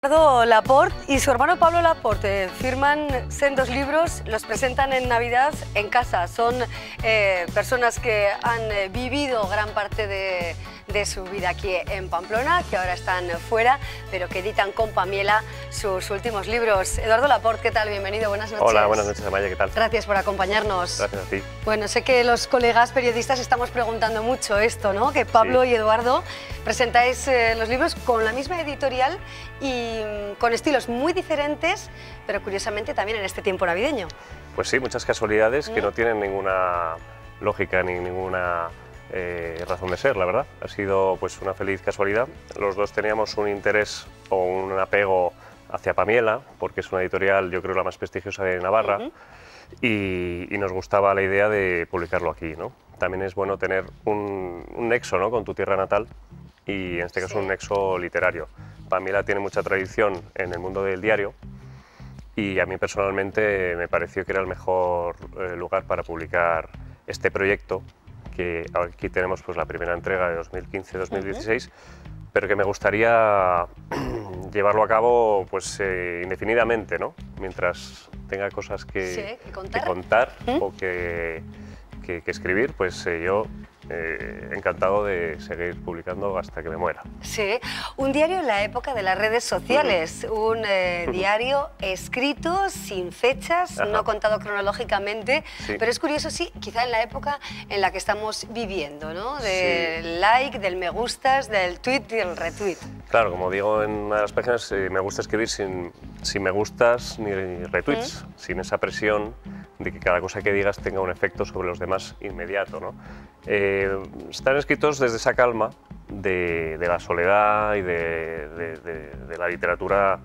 Eduardo Laporte y su hermano Pablo Laporte firman sendos libros, los presentan en Navidad en casa. Son personas que han vivido gran parte de su vida aquí en Pamplona, que ahora están fuera, pero que editan con Pamiela sus últimos libros. Eduardo Laporte, ¿qué tal? Bienvenido, buenas noches. Hola, buenas noches, Amaya, ¿qué tal? Gracias por acompañarnos. Gracias a ti. Bueno, sé que los colegas periodistas estamos preguntando mucho esto, ¿no? Que Pablo y Eduardo presentáis los libros con la misma editorial y con estilos muy diferentes, pero curiosamente también en este tiempo navideño. Pues sí, muchas casualidades que no tienen ninguna lógica ni ninguna razón de ser, la verdad. Ha sido pues una feliz casualidad. Los dos teníamos un interés o un apego hacia Pamiela, porque es una editorial, yo creo, la más prestigiosa de Navarra, y nos gustaba la idea de publicarlo aquí, ¿no? También es bueno tener un nexo, ¿no?, con tu tierra natal, y en este caso un nexo literario. Pamiela tiene mucha tradición en el mundo del diario, y a mí personalmente me pareció que era el mejor lugar para publicar este proyecto, que aquí tenemos pues la primera entrega de 2015-2016, pero que me gustaría llevarlo a cabo pues indefinidamente, ¿no? Mientras tenga cosas que contar o que escribir, pues yo encantado de seguir publicando hasta que me muera. Sí, un diario en la época de las redes sociales, un diario escrito, sin fechas, no contado cronológicamente, pero es curioso, sí, quizá en la época en la que estamos viviendo, ¿no? Del like, del me gustas, del tweet y del retweet. Claro, como digo en una de las páginas, me gusta escribir sin me gustas ni retweets, sin esa presión de que cada cosa que digas tenga un efecto sobre los demás inmediato, ¿no? Están escritos desde esa calma de la soledad y de la literatura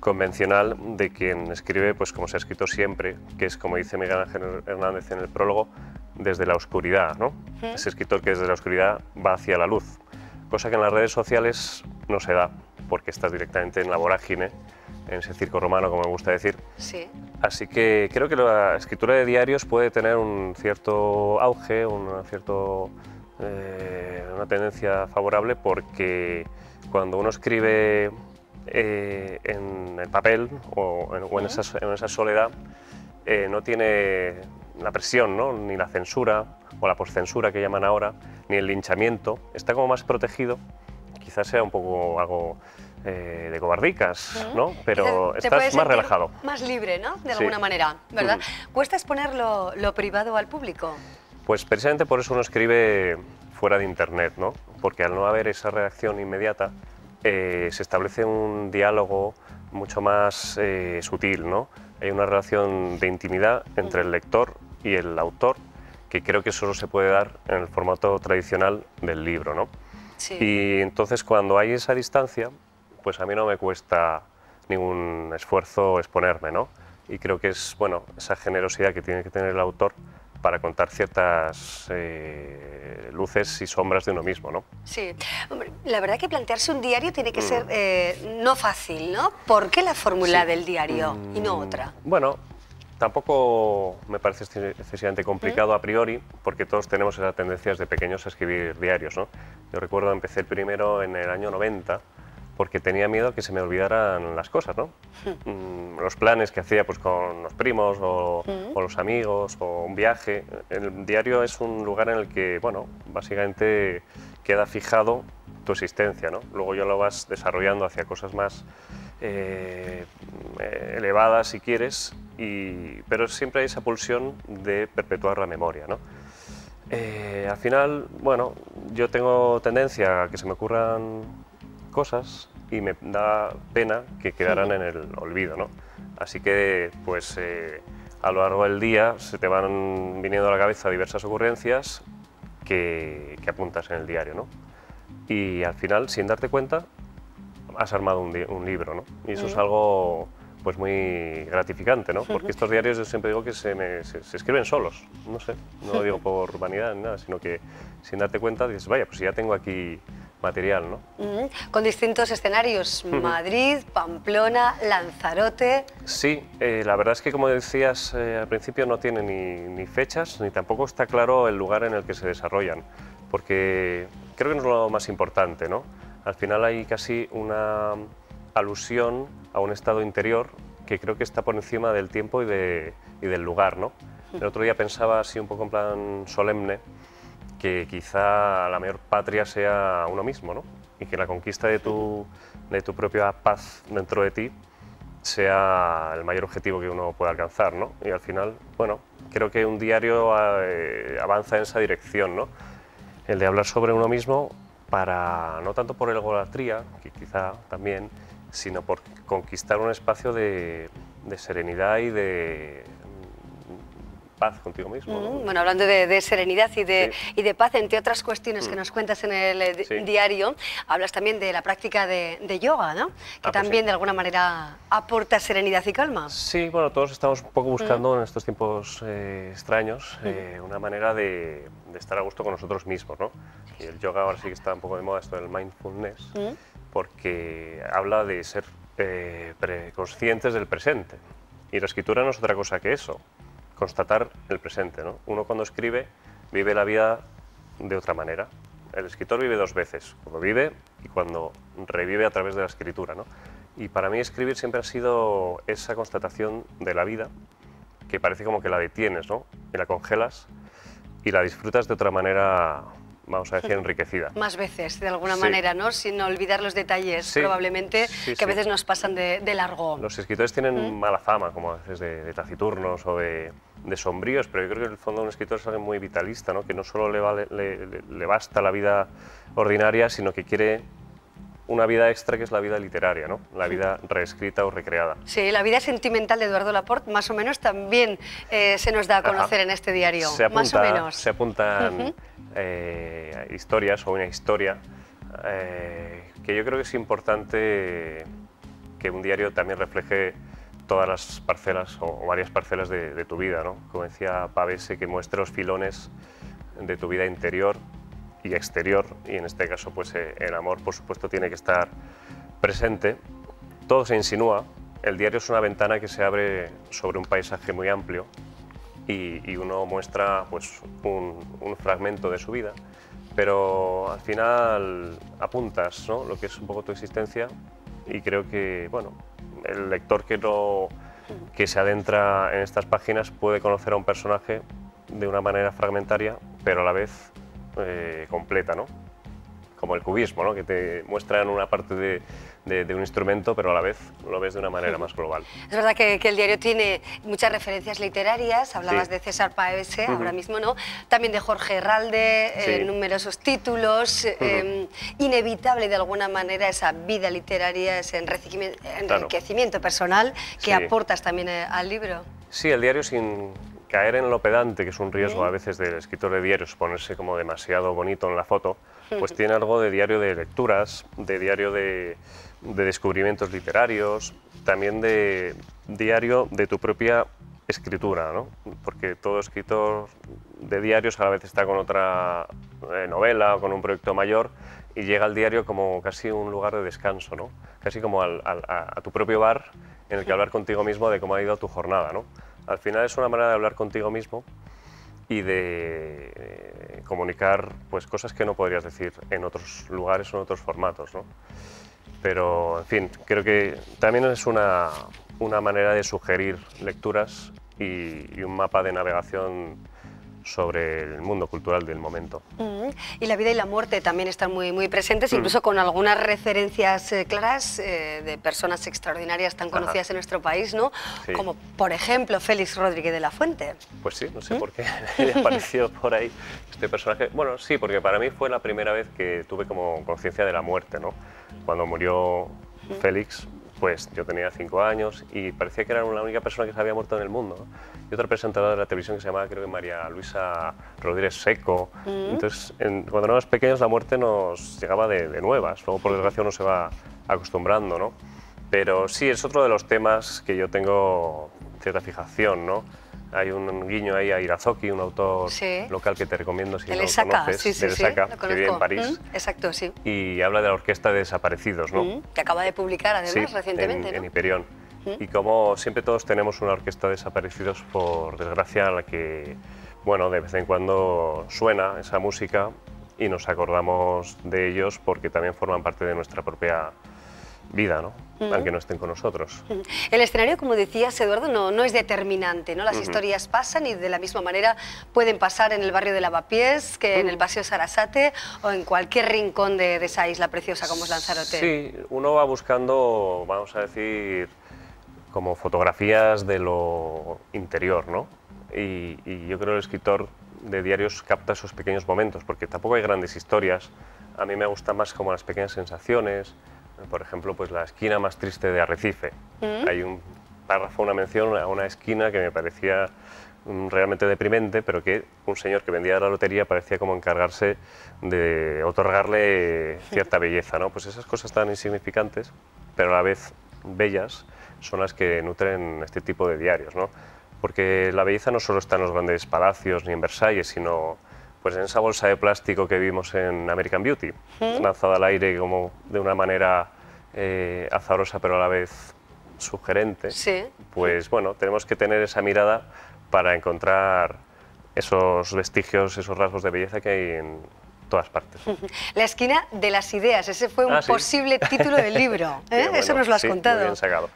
convencional de quien escribe, pues como se ha escrito siempre, que es, como dice Miguel Ángel Hernández en el prólogo, desde la oscuridad, ¿no? Ese escritor que desde la oscuridad va hacia la luz, cosa que en las redes sociales no se da, porque estás directamente en la vorágine, en ese circo romano, como me gusta decir. Sí. Así que creo que la escritura de diarios puede tener un cierto auge, una tendencia favorable, porque cuando uno escribe en el papel o en esa soledad, no tiene la presión, ¿no?, ni la censura o la postcensura que llaman ahora, ni el linchamiento. Está como más protegido, quizás sea un poco algo de cobardicas, ¿no? Pero estás más relajado. Más libre, ¿no? De alguna manera, ¿verdad? ¿Cuesta exponer lo privado al público? Pues precisamente por eso uno escribe fuera de Internet, ¿no? Porque al no haber esa reacción inmediata, se establece un diálogo mucho más sutil, ¿no? Hay una relación de intimidad entre el lector y el autor, que creo que solo se puede dar en el formato tradicional del libro, ¿no? Sí. Y entonces cuando hay esa distancia, pues a mí no me cuesta ningún esfuerzo exponerme, ¿no? Y creo que es, bueno, esa generosidad que tiene que tener el autor para contar ciertas luces y sombras de uno mismo, ¿no? Sí. Hombre, la verdad que plantearse un diario tiene que ser no fácil, ¿no? ¿Por qué la fórmula del diario y no otra? Bueno, tampoco me parece excesivamente complicado a priori, porque todos tenemos esas tendencias de pequeños a escribir diarios, ¿no? Yo recuerdo empecé el primero en el año 90, porque tenía miedo que se me olvidaran las cosas, ¿no? Los planes que hacía pues, con los primos o los amigos o un viaje. El diario es un lugar en el que, bueno, básicamente queda fijado tu existencia, ¿no? Luego ya lo vas desarrollando hacia cosas más elevadas, si quieres, pero siempre hay esa pulsión de perpetuar la memoria, ¿no? Al final, bueno, yo tengo tendencia a que se me ocurran cosas y me da pena que quedaran en el olvido, ¿no? Así que, pues, a lo largo del día se te van viniendo a la cabeza diversas ocurrencias que apuntas en el diario, ¿no? Y al final, sin darte cuenta, has armado un libro, ¿no? Y eso es algo pues muy gratificante, ¿no? Porque estos diarios yo siempre digo que se escriben solos, no sé, no lo digo por vanidad ni nada, sino que sin darte cuenta dices, vaya, pues ya tengo aquí material, ¿no? Con distintos escenarios, Madrid, Pamplona, Lanzarote... Sí, la verdad es que, como decías al principio, no tiene ni fechas, ni tampoco está claro el lugar en el que se desarrollan, porque creo que no es lo más importante, ¿no? Al final hay casi una alusión a un estado interior que creo que está por encima del tiempo y del lugar, ¿no? El otro día pensaba así un poco en plan solemne que quizá la mayor patria sea uno mismo, ¿no? Y que la conquista de tu propia paz dentro de ti sea el mayor objetivo que uno pueda alcanzar, ¿no? Y al final, bueno, creo que un diario avanza en esa dirección, ¿no? El de hablar sobre uno mismo para, no tanto por egolatría, que quizá también, sino por conquistar un espacio de serenidad y de paz contigo mismo, ¿no? Bueno, hablando de serenidad y de, Sí. y de paz, entre otras cuestiones que nos cuentas en el Sí. diario, hablas también de la práctica de yoga, ¿no? Que pues también sí. de alguna manera aporta serenidad y calma. Sí, bueno, todos estamos un poco buscando en estos tiempos extraños una manera de estar a gusto con nosotros mismos, ¿no? Y el yoga ahora sí que está un poco de moda, esto del mindfulness, porque habla de ser conscientes del presente. Y la escritura no es otra cosa que eso, constatar el presente, ¿no? Uno cuando escribe vive la vida de otra manera. El escritor vive dos veces, cuando vive y cuando revive a través de la escritura, ¿no? Y para mí escribir siempre ha sido esa constatación de la vida que parece como que la detienes, ¿no? Y la congelas y la disfrutas de otra manera, vamos a decir, enriquecida. Más veces, de alguna Sí. manera, ¿no? Sin olvidar los detalles, Sí, probablemente, sí, que a sí. veces nos pasan de largo. Los escritores tienen mala fama, como a veces de taciturnos o de sombríos, pero yo creo que en el fondo un escritor es alguien muy vitalista, ¿no? Que no solo le basta la vida ordinaria, sino que quiere una vida extra, que es la vida literaria, ¿no? La vida reescrita o recreada. Sí, la vida sentimental de Eduardo Laporte, más o menos, también se nos da a conocer en este diario, más o menos. Se apuntan historias o una historia que yo creo que es importante que un diario también refleje todas las parcelas o varias parcelas de tu vida, ¿no? Como decía Pavese, que muestre los filones de tu vida interior y exterior, y en este caso pues el amor por supuesto tiene que estar presente. Todo se insinúa, el diario es una ventana que se abre sobre un paisaje muy amplio y uno muestra pues un fragmento de su vida, pero al final apuntas, ¿no? Lo que es un poco tu existencia, y creo que bueno, el lector que se adentra en estas páginas puede conocer a un personaje de una manera fragmentaria, pero a la vez completa, ¿no? Como el cubismo, ¿no? Que te muestran una parte de un instrumento, pero a la vez lo ves de una manera más global. Es verdad que el diario tiene muchas referencias literarias, hablabas Sí. de César Pavese, ahora mismo, ¿no? También de Jorge Herralde, Sí. numerosos títulos, inevitable de alguna manera esa vida literaria, ese enriquecimiento personal que Sí. aportas también al libro. Sí, el diario, sin caer en lo pedante, que es un riesgo a veces del escritor de diarios, ponerse como demasiado bonito en la foto, pues tiene algo de diario de lecturas, de diario de descubrimientos literarios, también de diario de tu propia escritura, ¿no? Porque todo escritor de diarios a la vez está con otra novela o con un proyecto mayor, y llega al diario como casi un lugar de descanso, ¿no? Casi como a tu propio bar en el que hablar contigo mismo de cómo ha ido tu jornada, ¿no? Al final es una manera de hablar contigo mismo y de comunicar pues, cosas que no podrías decir en otros lugares o en otros formatos, ¿no? Pero, en fin, creo que también es una manera de sugerir lecturas y un mapa de navegación sobre el mundo cultural del momento. Y la vida y la muerte también están muy presentes, incluso con algunas referencias claras de personas extraordinarias tan conocidas en nuestro país, ¿no? Sí. Como, por ejemplo, Félix Rodríguez de la Fuente. Pues sí, no sé por qué apareció por ahí este personaje. Bueno, sí, porque para mí fue la primera vez que tuve como conciencia de la muerte, ¿no? Cuando murió Félix, pues yo tenía 5 años y parecía que era la única persona que se había muerto en el mundo, ¿no? Y otra presentadora de la televisión que se llamaba, creo que María Luisa Rodríguez Seco. Entonces, cuando éramos pequeños la muerte nos llegaba de nuevas, luego por desgracia uno se va acostumbrando, ¿no? Pero sí, es otro de los temas que yo tengo cierta fijación, ¿no? Hay un guiño ahí a Irazoki, un autor local que te recomiendo si no lo conoces, sí, del Saca, que vive en París. Exacto, sí. Y habla de la Orquesta de Desaparecidos, ¿no? Que acaba de publicar además recientemente, en Hiperión. Y como siempre todos tenemos una orquesta de desaparecidos, por desgracia, a la que, bueno, de vez en cuando suena esa música y nos acordamos de ellos porque también forman parte de nuestra propia vida, ¿no? Aunque no estén con nosotros. El escenario, como decías, Eduardo, no es determinante, ¿no? Las historias pasan y de la misma manera pueden pasar en el barrio de Lavapiés, que en el Paseo Sarasate o en cualquier rincón de esa isla preciosa como es Lanzarote. Sí, uno va buscando, vamos a decir, como fotografías de lo interior, ¿no? Y yo creo que el escritor de diarios capta esos pequeños momentos, porque tampoco hay grandes historias. A mí me gustan más como las pequeñas sensaciones. Por ejemplo, pues la esquina más triste de Arrecife. Hay un párrafo, una mención a una esquina que me parecía realmente deprimente, pero que un señor que vendía la lotería parecía como encargarse de otorgarle cierta belleza, ¿no? Pues esas cosas tan insignificantes, pero a la vez bellas, son las que nutren este tipo de diarios, ¿no? Porque la belleza no solo está en los grandes palacios ni en Versalles, sino pues en esa bolsa de plástico que vimos en American Beauty, lanzada al aire como de una manera azarosa pero a la vez sugerente. Sí. Pues bueno, tenemos que tener esa mirada para encontrar esos vestigios, esos rasgos de belleza que hay en todas partes. La esquina de las ideas, ese fue un ¿sí? posible título del libro, ¿eh? Bueno, eso nos lo has sí, contado. Muy bien sacado.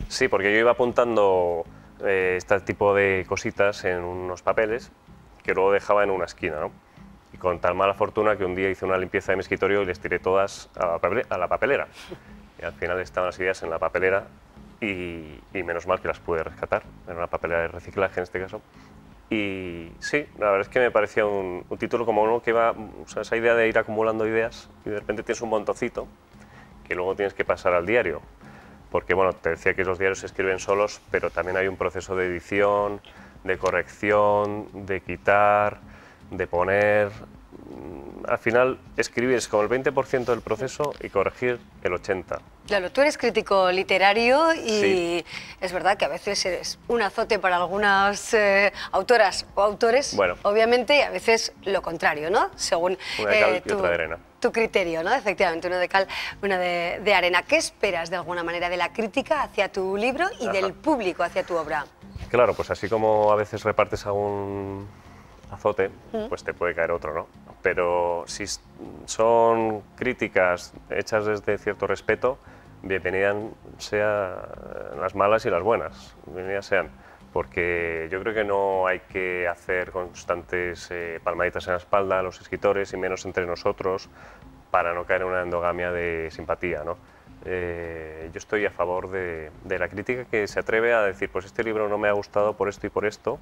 Sí, porque yo iba apuntando este tipo de cositas en unos papeles que luego dejaba en una esquina, ¿no? Y con tal mala fortuna que un día hice una limpieza de mi escritorio y les tiré todas a la papelera. Y al final estaban las ideas en la papelera y menos mal que las pude rescatar. Era una papelera de reciclaje en este caso. Y sí, la verdad es que me parecía un título como uno que iba, o sea, esa idea de ir acumulando ideas y de repente tienes un montoncito que luego tienes que pasar al diario. Porque bueno, te decía que los diarios se escriben solos, pero también hay un proceso de edición, de corrección, de quitar, de poner. Al final, escribir es como el 20% del proceso y corregir el 80%. Claro, tú eres crítico literario y Sí. es verdad que a veces eres un azote para algunas autoras o autores, Bueno. obviamente, y a veces lo contrario, ¿no? Según Una de cal y otra de arena. tu criterio, ¿no? Efectivamente, una de cal, una de arena. ¿Qué esperas de alguna manera de la crítica hacia tu libro y del público hacia tu obra? Claro, pues así como a veces repartes algún azote, pues te puede caer otro, ¿no? Pero si son críticas hechas desde cierto respeto, bienvenidas sean las malas y las buenas, bienvenidas sean, porque yo creo que no hay que hacer constantes palmaditas en la espalda a los escritores y menos entre nosotros para no caer en una endogamia de simpatía, ¿no? Yo estoy a favor de la crítica que se atreve a decir, pues este libro no me ha gustado por esto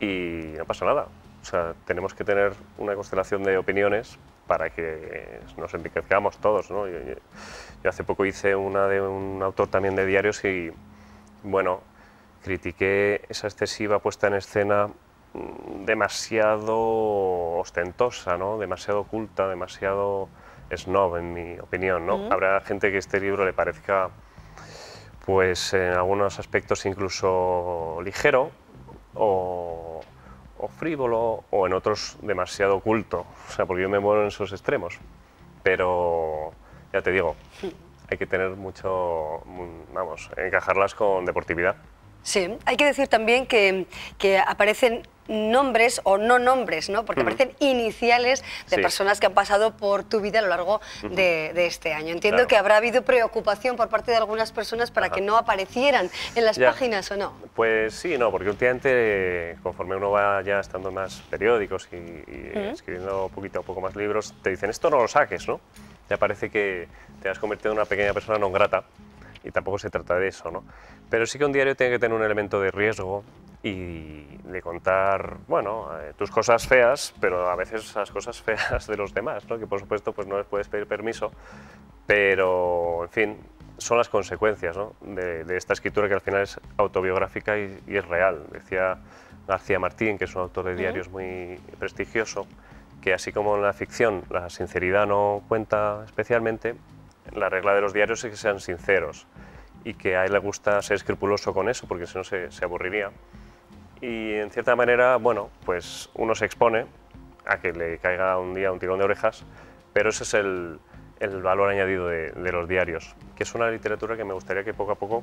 y no pasa nada. O sea, tenemos que tener una constelación de opiniones para que nos enriquezcamos todos, ¿no? Yo hace poco hice una de un autor también de diarios y, bueno, critiqué esa excesiva puesta en escena demasiado ostentosa, ¿no? Demasiado oculta, demasiado snob, en mi opinión, ¿no? Habrá gente que este libro le parezca, pues, en algunos aspectos incluso ligero o frívolo, o en otros demasiado oculto, o sea, porque yo me muevo en esos extremos, pero ya te digo, hay que tener mucho, vamos, encajarlas con deportividad. Sí, hay que decir también que aparecen nombres o no nombres, ¿no? Porque aparecen iniciales de Sí. personas que han pasado por tu vida a lo largo de este año. Entiendo Claro. que habrá habido preocupación por parte de algunas personas para que no aparecieran en las Ya. páginas, ¿o no? Pues sí, no, porque últimamente, conforme uno va ya estando en más periódicos y escribiendo poquito a poco más libros, te dicen, esto no lo saques, ¿no? Ya parece que te has convertido en una pequeña persona non grata, y tampoco se trata de eso, ¿no? Pero sí que un diario tiene que tener un elemento de riesgo y de contar, bueno, tus cosas feas, pero a veces las cosas feas de los demás, ¿no? Que por supuesto pues no les puedes pedir permiso, pero, en fin, son las consecuencias, ¿no? de esta escritura que al final es autobiográfica y es real. Decía García Martín, que es un autor de diarios muy prestigioso, que así como en la ficción la sinceridad no cuenta especialmente, la regla de los diarios es que sean sinceros y que a él le gusta ser escrupuloso con eso, porque si no se aburriría. Y en cierta manera, bueno, pues uno se expone a que le caiga un día un tirón de orejas, pero ese es el valor añadido de los diarios, que es una literatura que me gustaría que poco a poco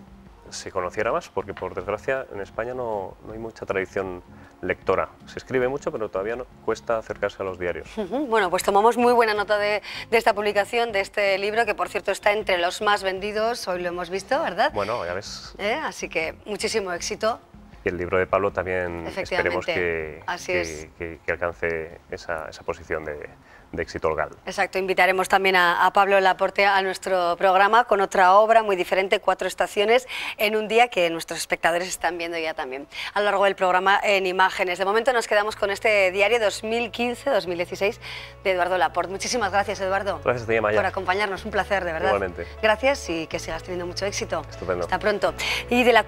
se conociera más, porque por desgracia en España no hay mucha tradición lectora. Se escribe mucho, pero todavía cuesta acercarse a los diarios. Bueno, pues tomamos muy buena nota de esta publicación, de este libro, que por cierto está entre los más vendidos, hoy lo hemos visto, ¿verdad? Bueno, ya ves. Así que muchísimo éxito. Y el libro de Pablo también esperemos que alcance esa posición de éxito holgado. Exacto, invitaremos también a Pablo Laporte a nuestro programa con otra obra muy diferente, 4 estaciones en un día, que nuestros espectadores están viendo ya también a lo largo del programa en imágenes. De momento nos quedamos con este diario 2015-2016 de Eduardo Laporte. Muchísimas gracias, Eduardo. Gracias a ti, Amaya, por acompañarnos, un placer, de verdad. Igualmente. Gracias y que sigas teniendo mucho éxito. Estupendo. Hasta pronto. Y de la